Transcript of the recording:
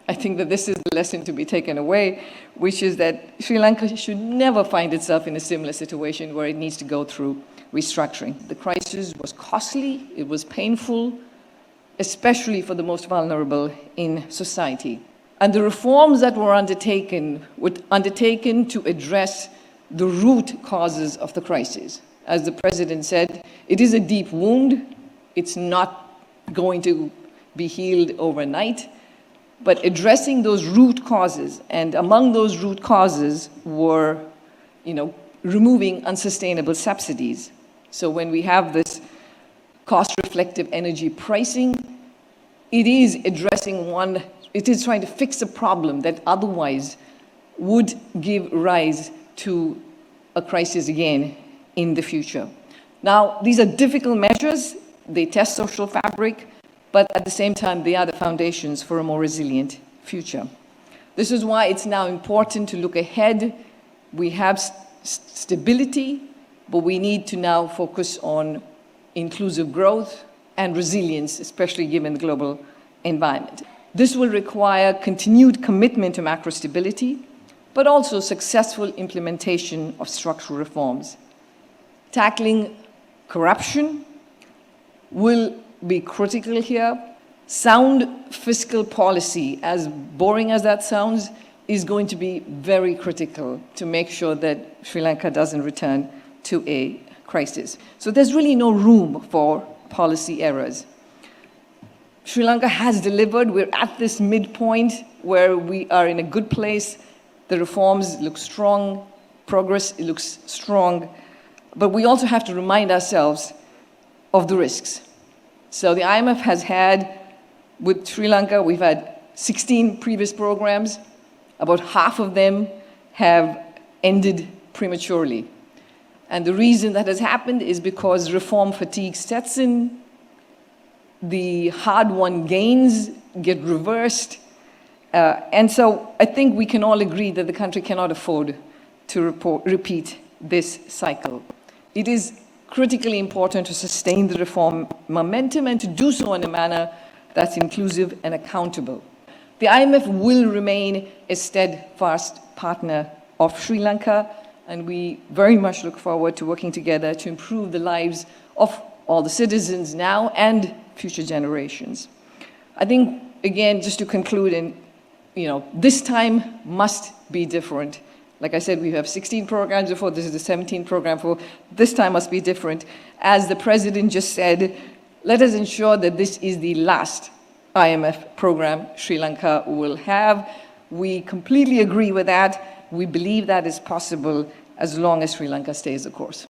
I think that this is the lesson to be taken away, which is that Sri Lanka should never find itself in a similar situation where it needs to go through restructuring. The crisis was costly, it was painful, especially for the most vulnerable in society. And the reforms that were undertaken to address the root causes of the crisis. As the President said, it is a deep wound. It's not going to be healed overnight. But addressing those root causes, and among those root causes were, removing unsustainable subsidies. So when we have this cost-reflective energy pricing, it is trying to fix a problem that otherwise would give rise to a crisis again in the future. Now, these are difficult measures. They test social fabric, but at the same time, they are the foundations for a more resilient future. This is why it's now important to look ahead. We have stability, but we need to now focus on inclusive growth and resilience, especially given the global environment. This will require continued commitment to macro stability, but also successful implementation of structural reforms. Tackling corruption will be critical here. Sound fiscal policy, as boring as that sounds, is going to be very critical to make sure that Sri Lanka doesn't return to a crisis. So there's really no room for policy errors. Sri Lanka has delivered. We're at this midpoint where we are in a good place. The reforms look strong, progress looks strong, but we also have to remind ourselves of the risks. So the IMF has had, with Sri Lanka, we've had 16 previous programs. About half of them have ended prematurely. And the reason that has happened is because reform fatigue sets in, the hard-won gains get reversed, and so I think we can all agree that the country cannot afford to repeat this cycle. It is critically important to sustain the reform momentum and to do so in a manner that's inclusive and accountable. The IMF will remain a steadfast partner of Sri Lanka, and we very much look forward to working together to improve the lives of all the citizens now and future generations. I think, again, just to conclude, this time must be different. Like I said, we have 16 programs before, this is the 17th program for, this time must be different. As the President just said, let us ensure that this is the last IMF program Sri Lanka will have. We completely agree with that. We believe that is possible as long as Sri Lanka stays the course.